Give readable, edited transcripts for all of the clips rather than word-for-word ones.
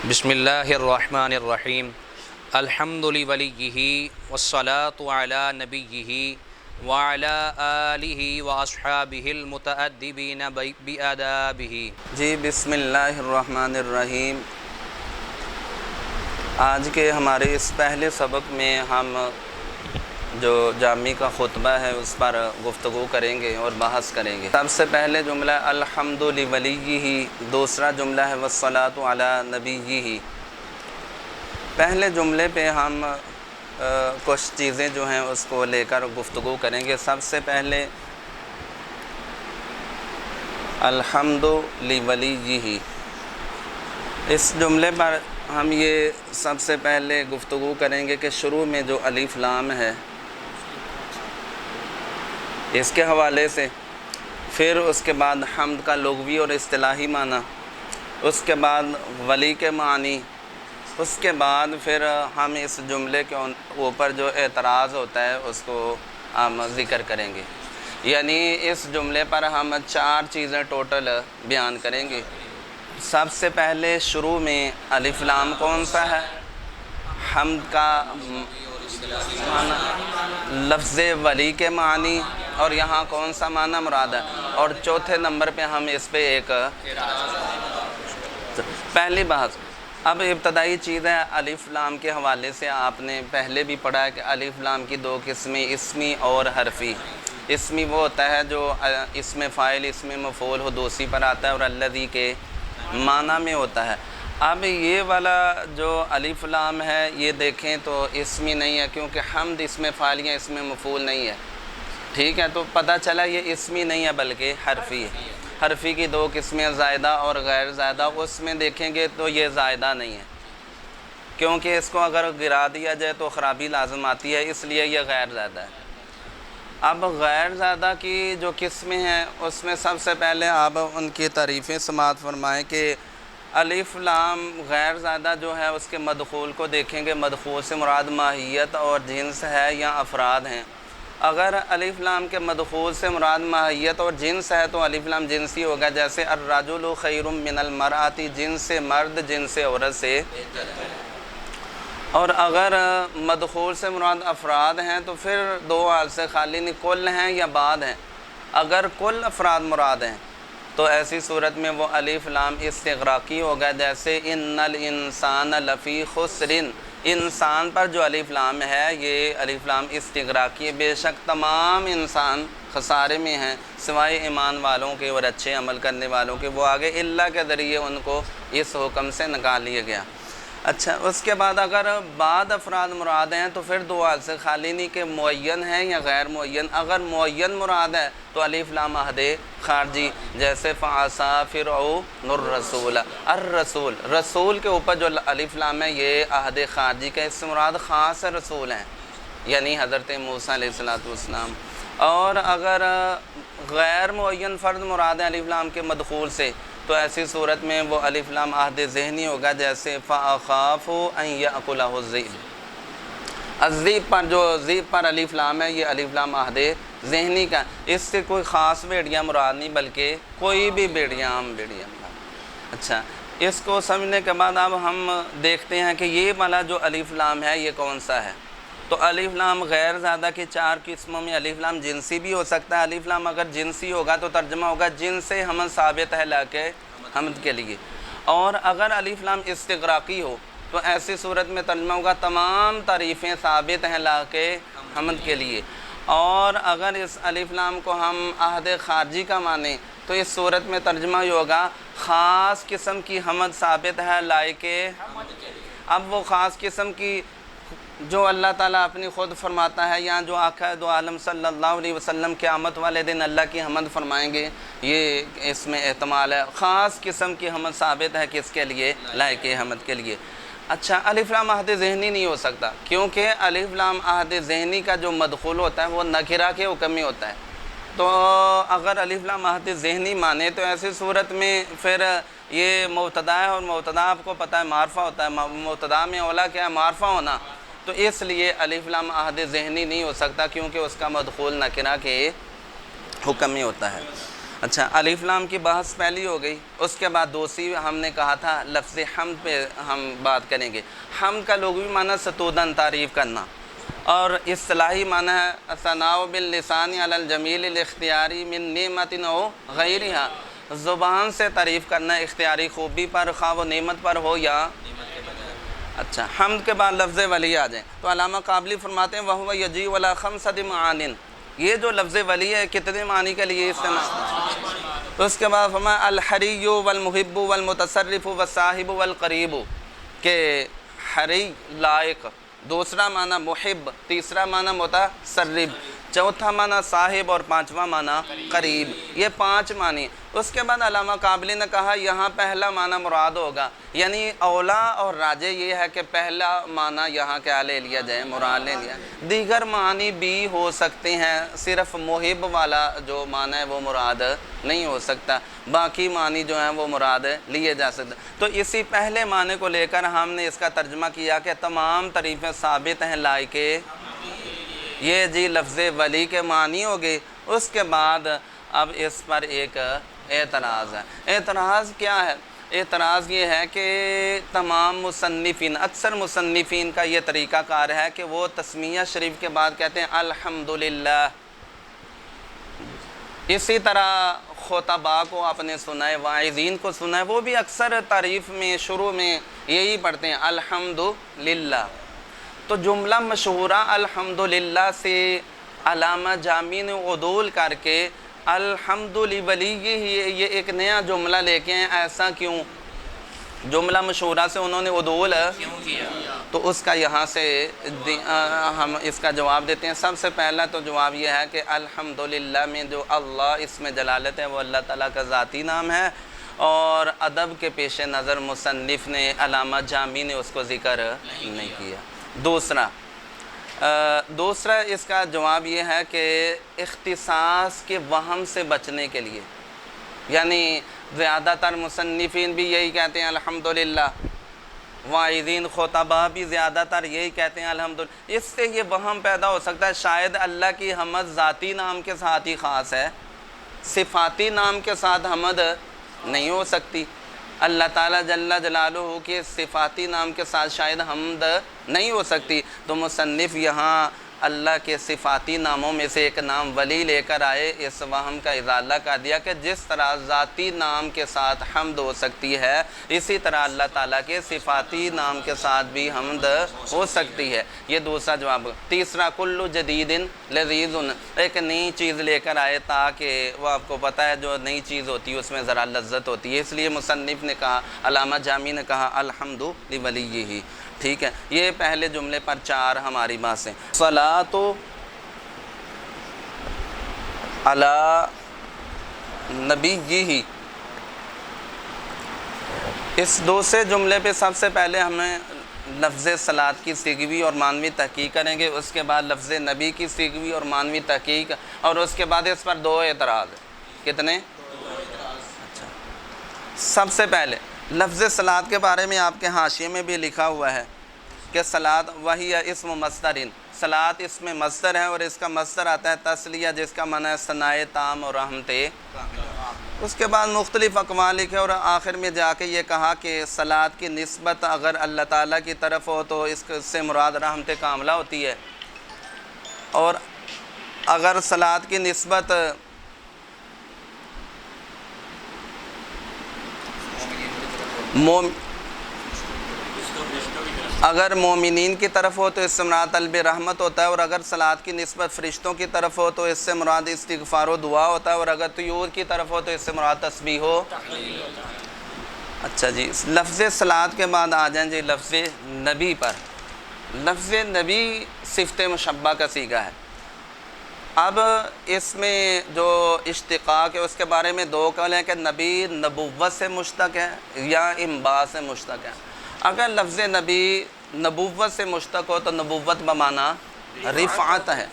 بسم اللہ الرحمن الرحیم الحمد لولیہ والصلاة علی نبیہ وعلی آلہ واصحابہ المتأدبین بآدابہ۔ جی بسم اللہ الرحمن الرحیم۔ آج کے ہمارے اس پہلے سبق میں ہم جو جامع کا خطبہ ہے اس پر گفتگو کریں گے اور بحث کریں گے۔ سب سے پہلے جملہ الحمد لولیہ، دوسرا جملہ ہے والصلاۃ علی نبیہ۔ پہلے جملے پہ ہم کچھ چیزیں جو ہیں اس کو لے کر گفتگو کریں گے۔ سب سے پہلے الحمد لولیہ، اس جملے پر ہم یہ سب سے پہلے گفتگو کریں گے کہ شروع میں جو الف لام ہے اس کے حوالے سے، پھر اس کے بعد حمد کا لغوی اور اصطلاحی معنی، اس کے بعد ولی کے معنی، اس کے بعد پھر ہم اس جملے کے اوپر جو اعتراض ہوتا ہے اس کو ہم ذکر کریں گے۔ یعنی اس جملے پر ہم 4 چیزیں ٹوٹل بیان کریں گے۔ سب سے پہلے شروع میں الف لام کون سا ہے، حمد کا معنی، لفظ ولی کے معنی، اور یہاں کون سا معنی مراد ہے، اور چوتھے نمبر پہ ہم اس پہ ایک پہلی بحث۔ اب ابتدائی چیز ہے الف لام کے حوالے سے آپ نے پہلے بھی پڑھا ہے کہ الف لام کی 2 قسمیں، اسمی اور حرفی۔ اسمی وہ ہوتا ہے جو اسم فاعل اسم مفعول حدوثی پر آتا ہے اور الذی کے معنی میں ہوتا ہے۔ اب یہ والا جو الف لام ہے یہ دیکھیں تو اسمی نہیں ہے، کیونکہ حمد اسم فاعل یا اسم مفعول نہیں ہے، ٹھیک ہے، تو پتہ چلا یہ اسمی نہیں ہے بلکہ حرفی ہے۔ حرفی کی 2 قسمیں، زائدہ اور غیر زائدہ۔ اس میں دیکھیں گے تو یہ زائدہ نہیں ہے، کیونکہ اس کو اگر گرا دیا جائے تو خرابی لازم آتی ہے، اس لیے یہ غیر زائدہ ہے۔ اب غیر زائدہ کی جو قسمیں ہیں اس میں سب سے پہلے آپ ان کی تعریفیں سماعت فرمائیں کہ الف لام غیر زائدہ جو ہے اس کے مدخول کو دیکھیں گے۔ مدخول سے مراد ماہیت اور جنس ہے یا افراد ہیں۔ اگر الف لام کے مدخول سے مراد ماہیت اور جنس ہے تو الف لام جنسی ہوگا، جیسے الرجل خیر من المرأۃ، جنس سے مرد جنس سے عورت سے۔ اور اگر مدخول سے مراد افراد ہیں تو پھر 2 حال سے خالی نہیں، کل ہیں یا بعد ہیں۔ اگر کل افراد مراد ہیں تو ایسی صورت میں وہ الف لام استغراقی ہوگا، جیسے ان الانسان لفی خسر۔ انسان پر جو الف لام ہے یہ الف لام استغراقی ہے، بے شک تمام انسان خسارے میں ہیں سوائے ایمان والوں کے اور اچھے عمل کرنے والوں کے، وہ آگے اللہ کے ذریعے ان کو اس حکم سے نکال لیا گیا۔ اچھا، اس کے بعد اگر بعد افراد مراد ہیں تو پھر 2 حال سے خالی نہیں کہ معین ہیں یا غیر معین۔ اگر معین مراد ہے تو الف لام عہد خارجی، جیسے فعصا فرعون الرسول۔ الرسول، رسول کے اوپر جو الف لام ہے یہ عہد خارجی کا، اس سے مراد خاص رسول ہیں، یعنی حضرت موسیٰ علیہ السلام۔ اور اگر غیر معین فرد مراد ہے الف لام کے مدخول سے تو ایسی صورت میں وہ الف لام عہد ذہنی ہوگا، جیسے فَأَخَافُ أَن يَأْكُلَهُ الذِّئْبُ۔ الذِّئْب پر جو ذئب پر الف لام ہے یہ الف لام عہد ذہنی کا، اس سے کوئی خاص بھیڑیاں مراد نہیں بلکہ کوئی بھی بھیڑیاں، عام بھیڑیاں مراد۔ اچھا، اس کو سمجھنے کے بعد اب ہم دیکھتے ہیں کہ یہ والا جو الف لام ہے یہ کون سا ہے۔ تو الف لام غیر زیادہ کی 4 قسموں میں الف لام جنسی بھی ہو سکتا ہے۔ الف لام اگر جنسی ہوگا تو ترجمہ ہوگا جن سے حمد ثابت ہے لا کے حمد کے لیے، اور اگر الف لام استغراقی ہو تو ایسی صورت میں ترجمہ ہوگا تمام تعریفیں ثابت ہیں لا کے حمد کے لیے۔ اور اگر اس الف لام کو ہم عہد خارجی کا مانیں تو اس صورت میں ترجمہ ہی ہوگا خاص قسم کی حمد ثابت ہے لائق حمد کے لیے۔ اب وہ خاص قسم کی جو اللہ تعالیٰ اپنی خود فرماتا ہے، یا جو آقا دو عالم صلی اللہ علیہ وسلم قیامت والے دن اللہ کی حمد فرمائیں گے، یہ اس میں احتمال ہے خاص قسم کی حمد ثابت ہے کس کے لیے، لائق حمد کے لیے۔ اچھا، الف لام عہد ذہنی نہیں ہو سکتا، کیونکہ الف لام عہد ذہنی کا جو مدخول ہوتا ہے وہ نکرہ کے حکم میں ہوتا ہے۔ تو اگر الف لام عہد ذہنی مانے تو ایسی صورت میں پھر یہ مبتدا ہے، اور مبتدا آپ کو پتہ ہے معرفہ ہوتا ہے، مبتدا میں اولا کیا ہے، معرفہ ہونا، تو اس لیے الف لام عہد ذہنی نہیں ہو سکتا، کیونکہ اس کا مدخول نکرہ کے حکم میں ہوتا ہے۔ اچھا، الف لام کی بحث پہلی ہو گئی، اس کے بعد دوسری ہم نے کہا تھا لفظ حمد پہ ہم بات کریں گے۔ حمد کا لغوی معنی ستودن تعریف کرنا، اور اصطلاحی معنی ہے ثناء باللسان علی الجمیل الاختیاری من نعمت او غیرہا، زبان سے تعریف کرنا اختیاری خوبی پر، خواہ وہ نعمت پر ہو یا اچھا۔ حمد کے بعد لفظ ولی آ جائیں تو علامہ قابلی فرماتے ہیں وَهُوَ يَجِيءُ عَلَىٰ خَمْسَةِ مَعَانٍ، یہ جو لفظ ولی ہے کتنے معنی کے لیے استعمال؟ تو اس کے بعد فرمایا الحری والمحب والمتصرف والصاحب والقریب، کہ حری لائق، دوسرا معنی محب، تیسرا معنی متصرف، چوتھا معنی صاحب، اور پانچواں معنی قریب، یہ 5 معنی۔ اس کے بعد علامہ قابلی نے کہا یہاں پہلا معنی مراد ہوگا، یعنی اولا اور راجح یہ ہے کہ پہلا معنی یہاں کیا لے لیا جائے، مراد لے لیا۔ دیگر معنی بھی ہو سکتے ہیں، صرف محب والا جو معنی ہے وہ مراد نہیں ہو سکتا، باقی معنی جو ہیں وہ مراد لیے جا سکتے۔ تو اسی پہلے معنی کو لے کر ہم نے اس کا ترجمہ کیا کہ تمام تعریفیں ثابت ہیں لائق، یہ جی لفظ ولی کے معنی ہو گئے۔ اس کے بعد اب اس پر ایک اعتراض ہے۔ اعتراض کیا ہے؟ اعتراض یہ ہے کہ تمام مصنفین، اکثر مصنفین کا یہ طریقہ کار ہے کہ وہ تسمیہ شریف کے بعد کہتے ہیں الحمدللہ۔ اسی طرح خطباء کو آپ نے سنا ہے، واعظین کو سنا ہے، وہ بھی اکثر تعریف میں شروع میں یہی پڑھتے ہیں الحمدللہ۔ تو جملہ مشہورہ الحمدللہ سے علامہ جامی نے عدول کر کے الحمد لولیہ یہ ایک نیا جملہ لے کے ہیں، ایسا کیوں؟ جملہ مشہورہ سے انہوں نے عدول کیوں کیا؟ تو اس کا یہاں سے ہم اس کا جواب دیتے ہیں۔ سب سے پہلا تو جواب یہ ہے کہ الحمدللہ میں جو اللہ اس میں جلالت ہے وہ اللہ تعالیٰ کا ذاتی نام ہے، اور ادب کے پیش نظر مصنف نے علامہ جامی نے اس کو ذکر نہیں کیا۔ دوسرا اس کا جواب یہ ہے کہ اختصاص کے وہم سے بچنے کے لیے، یعنی زیادہ تر مصنفین بھی یہی کہتے ہیں الحمدللہ، واعظین خطباء بھی زیادہ تر یہی کہتے ہیں الحمدللہ۔ اس سے یہ وہم پیدا ہو سکتا ہے شاید اللہ کی حمد ذاتی نام کے ساتھ ہی خاص ہے، صفاتی نام کے ساتھ حمد نہیں ہو سکتی۔ اللہ تعالیٰ جل جلالہ کے صفاتی نام کے ساتھ شاید حمد نہیں ہو سکتی، تو مصنف یہاں اللہ کے صفاتی ناموں میں سے ایک نام ولی لے کر آئے، اس وہم کا ازالہ کر دیا کہ جس طرح ذاتی نام کے ساتھ حمد ہو سکتی ہے اسی طرح اللہ تعالیٰ کے صفاتی نام کے ساتھ بھی حمد ہو سکتی ہے۔ یہ دوسرا جواب۔ تیسرا کل جدید لذیذ، ایک نئی چیز لے کر آئے تاکہ وہ آپ کو پتہ ہے جو نئی چیز ہوتی ہے اس میں ذرا لذت ہوتی ہے، اس لیے مصنف نے کہا، علامہ جامی نے کہا الحمد لولیہ۔ ٹھیک ہے، یہ پہلے جملے پر 4 ہماری باتیں۔ صلاۃ علی نبیہ، اس دوسرے جملے پہ سب سے پہلے ہمیں لفظ صلاۃ کی سیغوی اور معنوی تحقیق کریں گے، اس کے بعد لفظ نبی کی سیغوی اور معنوی تحقیق، اور اس کے بعد اس پر 2 اعتراض۔ کتنے؟ اچھا، سب سے پہلے لفظ صلاۃ کے بارے میں آپ کے حاشیے میں بھی لکھا ہوا ہے کہ صلاۃ وہی اسم مصدرن، صلاۃ اس میں مصدر ہے اور اس کا مصدر آتا ہے تسلیہ، جس کا معنی ہے ثنائے تام اور رحمت۔ اس کے بعد مختلف اقوال لکھے اور آخر میں جا کے یہ کہا کہ صلاۃ کی نسبت اگر اللہ تعالیٰ کی طرف ہو تو اس سے مراد رحمت کاملہ ہوتی ہے، اور اگر صلاۃ کی نسبت اگر مومنین کی طرف ہو تو اس سے مراد طلب رحمت ہوتا ہے، اور اگر صلاۃ کی نسبت فرشتوں کی طرف ہو تو اس سے مراد استغفار و دعا ہوتا ہے، اور اگر طیور کی طرف ہو تو اس سے مراد تسبیح ہو۔ اچھا جی، لفظ صلاۃ کے بعد آ جائیں جی لفظ نبی پر۔ لفظ نبی صفت مشبہ کا صیغہ ہے۔ اب اس میں جو اشتقاق ہے اس کے بارے میں 2 قول ہیں کہ نبی نبوت سے مشتق ہے یا انباء سے مشتق ہے۔ اگر لفظ نبی نبوت سے مشتق ہو تو نبوت بمعنی رفعت ہے،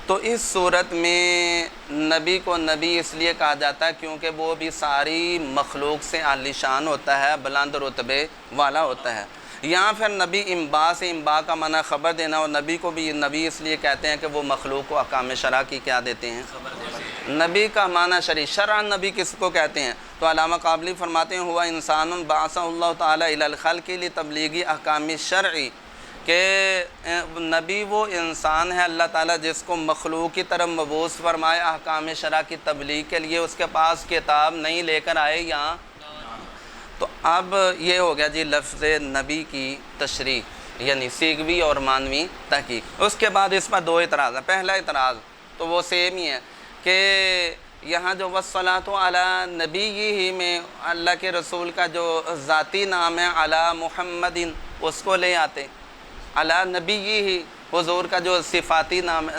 تو اس صورت میں نبی کو نبی اس لیے کہا جاتا ہے کیونکہ وہ بھی ساری مخلوق سے عالی شان ہوتا ہے، بلند رتبے والا ہوتا ہے۔ یہاں پھر نبی انباء سے، انباء کا معنی خبر دینا، اور نبی کو بھی نبی اس لیے کہتے ہیں کہ وہ مخلوق کو احکام شرع کی کیا دیتے ہیں، خبر دیتے ہیں۔ نبی کا معنی شرعی، شرعاً نبی کس کو کہتے ہیں؟ تو علامہ قابلی فرماتے ہیں ہوا انسان بعثہ اللہ تعالیٰ الی الخلق لتبلیغ احکام شرعی، کہ نبی وہ انسان ہے اللہ تعالیٰ جس کو مخلوق کی طرف مبعوث فرمائے احکام شرع کی تبلیغ کے لیے، اس کے پاس کتاب نہیں لے کر آئے یہاں۔ تو اب یہ ہو گیا جی لفظ نبی کی تشریح، یعنی سیغوی اور معنوی تحقیق۔ اس کے بعد اس پر دو اعتراض ہیں۔ پہلا اعتراض تو وہ سیم ہی ہے کہ یہاں جو والصلاۃ علی نبی ہی میں اللہ کے رسول کا جو ذاتی نام ہے علی محمد، اس کو لے آتے، علی نبی ہی حضور کا جو صفاتی نام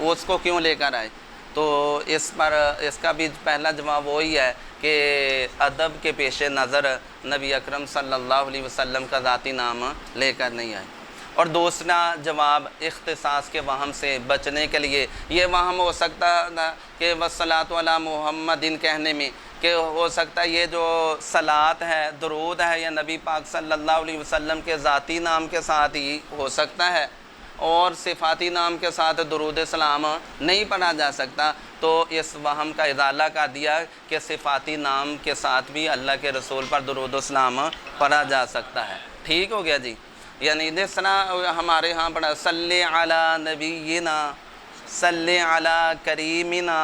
اس کو کیوں لے کر آئے؟ تو اس پر اس کا بھی پہلا جواب وہی ہے کہ ادب کے پیش نظر نبی اکرم صلی اللہ علیہ وسلم کا ذاتی نام لے کر نہیں آئے۔ اور دوسرا جواب اختصاص کے وہم سے بچنے کے لیے، یہ وہم ہو سکتا تھا کہ والصلاۃ علی محمد کہنے میں کہ ہو سکتا ہے یہ جو صلاۃ ہے، درود ہے، یا نبی پاک صلی اللہ علیہ وسلم کے ذاتی نام کے ساتھ ہی ہو سکتا ہے، اور صفاتی نام کے ساتھ درود سلام نہیں پڑھا جا سکتا۔ تو اس وہم کا ازالہ کر دیا کہ صفاتی نام کے ساتھ بھی اللہ کے رسول پر درود و سلام پڑھا جا سکتا ہے۔ ٹھیک ہو گیا جی؟ یعنی جس طرح ہمارے ہاں پڑھا صلی علی نبینا، صلی علی کریمنا،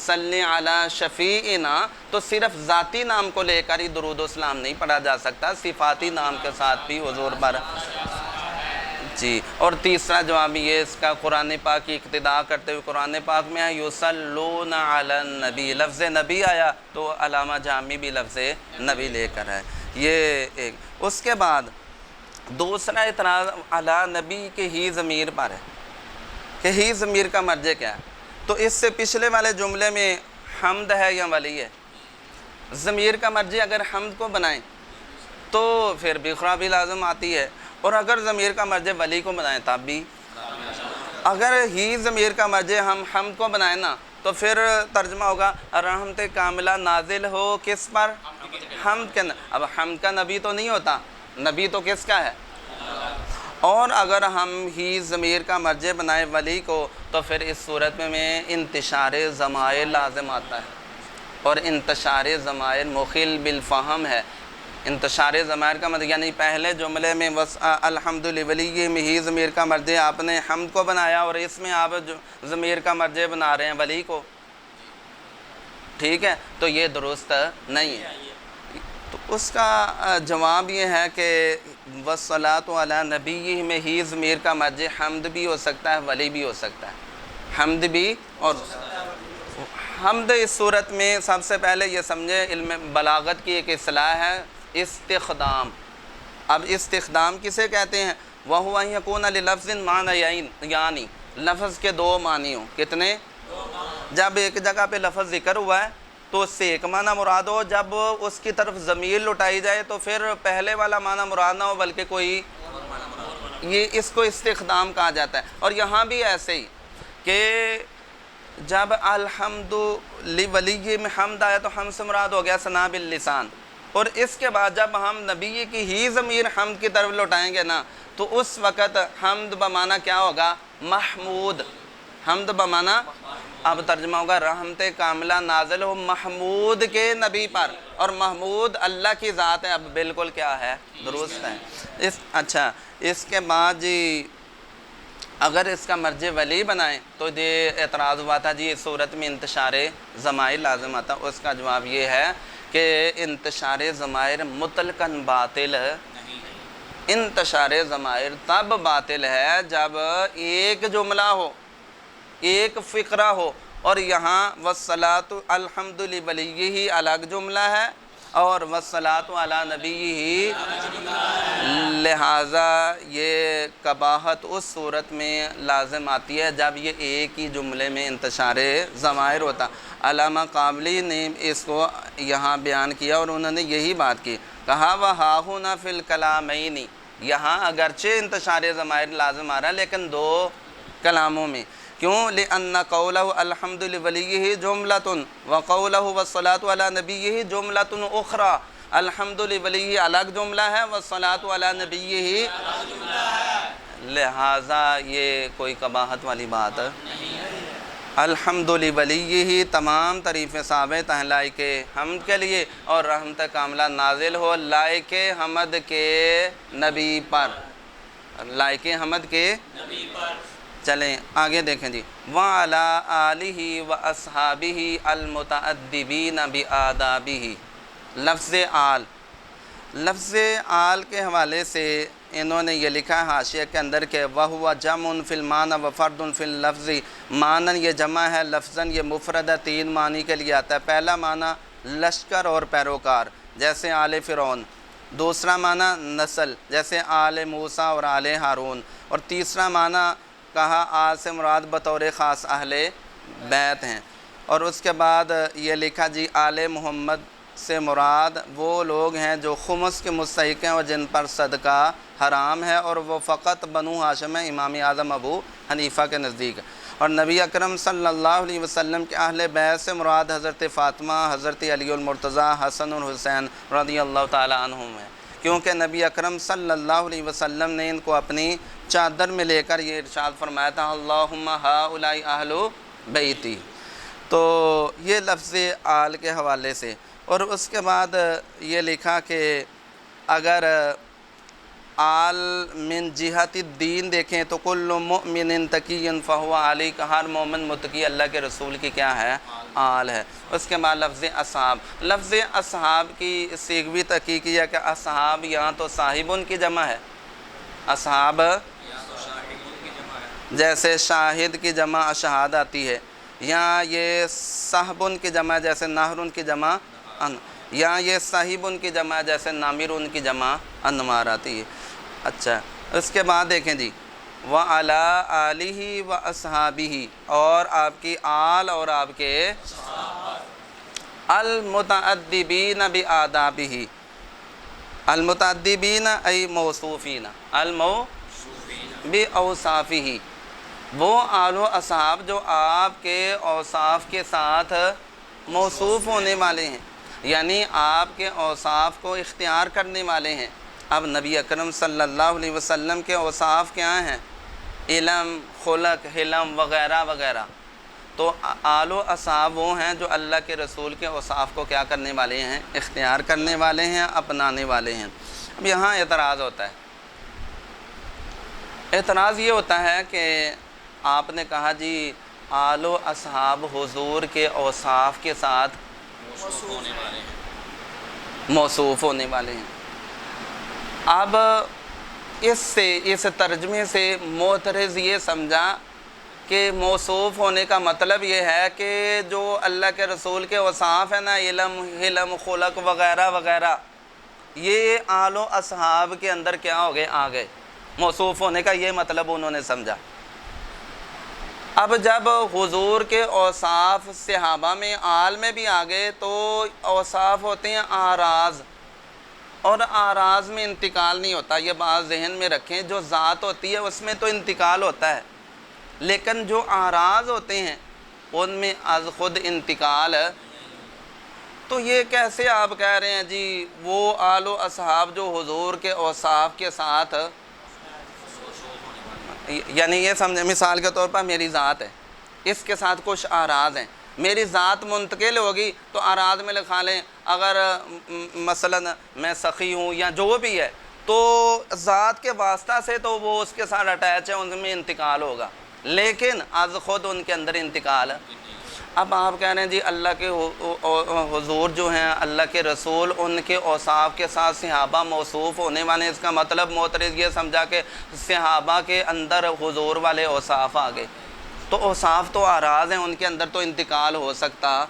صلی علی شفیعنا، تو صرف ذاتی نام کو لے کر ہی درود و سلام نہیں پڑھا جا سکتا، صفاتی نام کے ساتھ بھی حضور پر جی۔ اور تیسرا جواب یہ اس کا قرآن پاک کی اقتداء کرتے ہوئے قرآن پاک میں ہے یصلون علی النبی، لفظ نبی آیا تو علامہ جامی بھی لفظ نبی لے کر ہے۔ یہ ایک۔ اس کے بعد دوسرا اعتراض علی نبی کے ہی ضمیر پر ہے کہ ہی ضمیر کا مرجع کیا ہے؟ تو اس سے پچھلے والے جملے میں حمد ہے یا ولی ہے؟ ضمیر کا مرجع اگر حمد کو بنائیں تو پھر بخرا بھی لازم آتی ہے، اور اگر ضمیر کا مرجع ولی کو بنائیں تب بھی۔ اگر ہی ضمیر کا مرجع ہم حمد کو بنائیں نا تو پھر ترجمہ ہوگا رحمت کاملہ نازل ہو کس پر؟ حمد کے۔ اب حمد کا نبی تو نہیں ہوتا، نبی تو کس کا ہے؟ اور اگر ہم ہی ضمیر کا مرجع بنائیں ولی کو تو پھر اس صورت میں انتشار ضمائر لازم آتا ہے، اور انتشار ضمائر مخل بالفہم ہے۔ انتشار ضمائر کا مطلب یعنی پہلے جملے میں الحمد لولی میں ہی ضمیر کا مرجع آپ نے حمد کو بنایا، اور اس میں آپ ضمیر کا مرجع بنا رہے ہیں ولی کو، ٹھیک ہے؟ تو یہ درست نہیں ہے۔ تو اس کا جواب یہ ہے کہ والصلاۃ علی نبی میں ہی ضمیر کا مرجع حمد بھی ہو سکتا ہے، ولی بھی ہو سکتا ہے، حمد بھی۔ اور حمد اس صورت میں سب سے پہلے یہ سمجھے علم بلاغت کی ایک اصطلاح ہے استخدام۔ اب استخدام کسے کہتے ہیں؟ وَهُوَ أَن يَكُونَ لِلَفْظٍ مَعْنَيَيْنِ، یعنی لفظ کے دو معنی ہوں۔ کتنے؟ جب ایک جگہ پہ لفظ ذکر ہوا ہے تو اس سے ایک معنی مراد ہو، جب اس کی طرف ضمیر لٹائی جائے تو پھر پہلے والا معنی مراد نہ ہو بلکہ کوئی، یہ اس کو استخدام کہا جاتا ہے۔ اور یہاں بھی ایسے ہی کہ جب الحمد لولی میں حمد آیا تو حمد سے مراد ہو گیا ثنا باللسان، اور اس کے بعد جب ہم نبی کی ہی ضمیر حمد کی طرف لوٹائیں گے نا تو اس وقت حمد بمعنی کیا ہوگا؟ محمود۔ حمد بمعنی اب ترجمہ ہوگا رحمت کاملہ نازل ہو محمود کے نبی پر، اور محمود اللہ کی ذات ہے۔ اب بالکل کیا ہے؟ درست ہے۔ اچھا، اس کے بعد جی اگر اس کا مرجع ولی بنائیں تو یہ اعتراض ہوا تھا جی اس صورت میں انتشار ضمائر لازم آتا۔ اس کا جواب یہ ہے کہ انتشار ضمائر مطلقاً باطل، انتشار ضمائر تب باطل ہے جب ایک جملہ ہو، ایک فقرہ ہو، اور یہاں والصلاۃ الحمد لولی الگ جملہ ہے اور والصلاۃ علی نبی، لہٰذا یہ قباحت اس صورت میں لازم آتی ہے جب یہ ایک ہی جملے میں انتشار ضمائر ہوتا۔ علامہ قابلی نے اس کو یہاں بیان کیا اور انہوں نے یہی بات کی، کہا وَهَاهُنَا فِي الْكَلَامَيْنِ، یہاں اگرچہ انتشار ضمائر لازم آ رہا ہے لیکن دو کلاموں میں۔ کیوں؟ لِأَنَّ قَوْلَهُ الْحَمْدُ لِوَلِيِّهِ جُمْلَةٌ وَقَوْلَهُ وَالصَّلَاةُ عَلَى نَبِيِّهِ جُمْلَةٌ أُخْرَى۔ الحمد لِوَلِيِّهِ الگ جملہ ہے، وَالصَّلَاةُ عَلَى نَبِيِّهِ، لہٰذا یہ کوئی قباحت والی بات نہیں ہے۔ الحمد لولی، تمام تعریفیں ثابت ہیں لائق حمد کے لیے، اور رحمت کاملہ نازل ہو لائق حمد کے نبی پر، لائق حمد کے نبی پر۔ چلیں آگے دیکھیں جی، وَعَلَىٰ آلِهِ وَأَصْحَابِهِ الْمُتَأَدِّبِينَ بِآدَابِهِ۔ لفظ آل کے حوالے سے انہوں نے یہ لکھا ہے حاشیہ کے اندر کہ وَهُوَ جَمْعٌ فِي الْمَعْنَى وَفَرْدٌ فِي اللَّفْظِ، معنی یہ جمع ہے، لفظاً یہ مفرد ہے، 3 معنی کے لیے آتا ہے۔ پہلا معنی لشکر اور پیروکار جیسے آل فرعون، دوسرا معنی نسل جیسے آل موسیٰ اور آل ہارون، اور تیسرا معنی کہا آل سے مراد بطور خاص اہل بیت ہیں۔ اور اس کے بعد یہ لکھا جی آل محمد سے مراد وہ لوگ ہیں جو خمس کے مستحق ہیں اور جن پر صدقہ حرام ہے، اور وہ فقط بنو ہاشم ہیں امام اعظم ابو حنیفہ کے نزدیک۔ اور نبی اکرم صلی اللہ علیہ وسلم کے اہل بیت سے مراد حضرت فاطمہ، حضرت علی المرتضیٰ، حسن اور حسین رضی اللہ تعالی عنہم ہیں، کیونکہ نبی اکرم صلی اللہ علیہ وسلم نے ان کو اپنی چادر میں لے کر یہ ارشاد فرمایا تھا اللہم ہؤلاء اہل بیتی۔ تو یہ لفظ آل کے حوالے سے، اور اس کے بعد یہ لکھا کہ اگر آل من جہت الدین دیکھیں تو کل مؤمن تقی فہو علی، کا ہر مومن متقی اللہ کے رسول کی کیا ہے؟ آل ہے۔ اس کے بعد لفظ اصحاب، لفظ اصحاب کی سیغوی تحقیقی ہے کہ اصحاب یہاں تو صاحبن کی جمع ہے، اصحاب جیسے شاہد کی جمع اشہاد آتی ہے، یہاں یہ صحبن کی جمع جیسے نہرن کی جمع یہاں یہ صاحبن کی جمع جیسے نامرن کی جمع انمار آتی ہے۔ اچھا اس کے بعد دیکھیں جی وَعَلَىٰ آلِهِ وَأَصْحَابِهِ، اور آپ کی آل اور آپ کے المتعدبین بآدابہ، المتعدبین ای موصوفین، بأوصافہ، وہ آل و اصحاب جو آپ کے اوصاف کے ساتھ موصوف ہونے والے ہیں، یعنی آپ کے اوصاف کو اختیار کرنے والے ہیں۔ اب نبی اکرم صلی اللہ علیہ وسلم کے اوصاف کیا ہیں؟ علم، خلق، حلم وغیرہ وغیرہ، تو آل و اصحاب وہ ہیں جو اللہ کے رسول کے اوصاف کو کیا کرنے والے ہیں؟ اختیار کرنے والے ہیں، اپنانے والے ہیں۔ اب یہاں اعتراض ہوتا ہے، اعتراض یہ ہوتا ہے کہ آپ نے کہا جی آل و اصحاب حضور کے اوصاف کے ساتھ موصوف ہونے والے ہیں۔ اب اس ترجمے سے معترض یہ سمجھا کہ موصوف ہونے کا مطلب یہ ہے کہ جو اللہ کے رسول کے اوصاف ہیں نا، علم، حلم، خلق وغیرہ وغیرہ، یہ آل و اصحاب کے اندر کیا ہو گئے؟ آ گئے۔ موصوف ہونے کا یہ مطلب انہوں نے سمجھا۔ اب جب حضور کے اوصاف صحابہ میں آل میں بھی آ گئے تو اوصاف ہوتے ہیں آراز، اور آراز میں انتقال نہیں ہوتا، یہ بات ذہن میں رکھیں۔ جو ذات ہوتی ہے اس میں تو انتقال ہوتا ہے، لیکن جو آراز ہوتے ہیں ان میں از خود انتقال۔ تو یہ کیسے آپ کہہ رہے ہیں جی وہ آل و اصحاب جو حضور کے اوصاف کے ساتھ، یعنی یہ سمجھیں مثال کے طور پر میری ذات ہے، اس کے ساتھ کچھ آراز ہیں، میری ذات منتقل ہوگی تو آراز میں لکھا لیں، اگر مثلا میں سخی ہوں یا جو بھی ہے تو ذات کے واسطہ سے تو وہ اس کے ساتھ اٹیچ ہے، ان میں انتقال ہوگا، لیکن از خود ان کے اندر انتقال۔ اب آپ کہہ رہے ہیں جی اللہ کے حضور جو ہیں، اللہ کے رسول، ان کے اوصاف کے ساتھ صحابہ موصوف ہونے والے، اس کا مطلب معترض یہ سمجھا کہ صحابہ کے اندر حضور والے اوصاف آ گئے، تو اوصاف تو آراز ہیں، ان کے اندر تو انتقال ہو سکتا،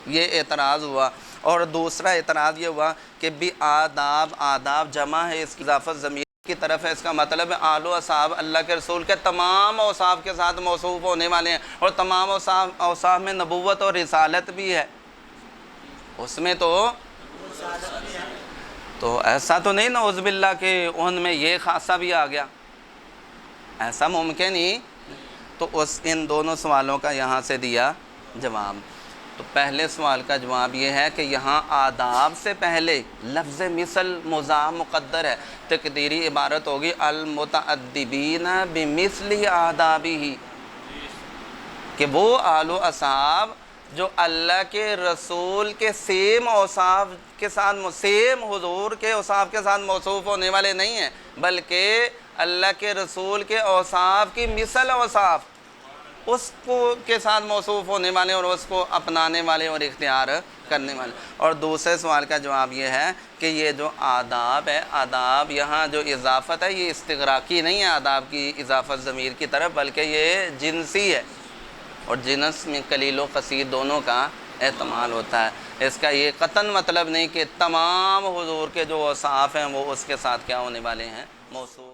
یہ اعتراض ہوا۔ اور دوسرا اعتراض یہ ہوا کہ بھی آداب جمع ہے، اس کی اضافت ضمیر کی طرف ہے، اس کا مطلب ہے آل و اصحاب اللہ کے رسول کے تمام اوصاف کے ساتھ موصوف ہونے والے ہیں، اور تمام اوصاف میں نبوت اور رسالت بھی ہے، اس میں تو ایسا تو نہیں نعوذ باللہ کہ ان میں یہ خاصہ بھی آ گیا، ایسا ممکن ہی۔ تو ان دونوں سوالوں کا یہاں سے دیا جواب۔ تو پہلے سوال کا جواب یہ ہے کہ یہاں آداب سے پہلے لفظ مثل مضاف مقدر ہے، تقدیری عبارت ہوگی المتعدبین بمثل آدابہ، کہ وہ آل و اصحاب جو اللہ کے رسول کے سیم اوصاف کے ساتھ، سیم حضور کے اوصاف کے ساتھ موصوف ہونے والے نہیں ہیں، بلکہ اللہ کے رسول کے اوصاف کی مثل اوصاف اس کو کے ساتھ موصوف ہونے والے اور اس کو اپنانے والے اور اختیار کرنے والے۔ اور دوسرے سوال کا جواب یہ ہے کہ یہ جو آداب ہے، آداب یہاں جو اضافت ہے یہ استغراقی نہیں ہے، آداب کی اضافت ضمیر کی طرف، بلکہ یہ جنسی ہے، اور جنس میں قلیل و کثیر دونوں کا احتمال ہوتا ہے۔ اس کا یہ قطعاً مطلب نہیں کہ تمام حضور کے جو اوصاف ہیں وہ اس کے ساتھ کیا ہونے والے ہیں، موصوف۔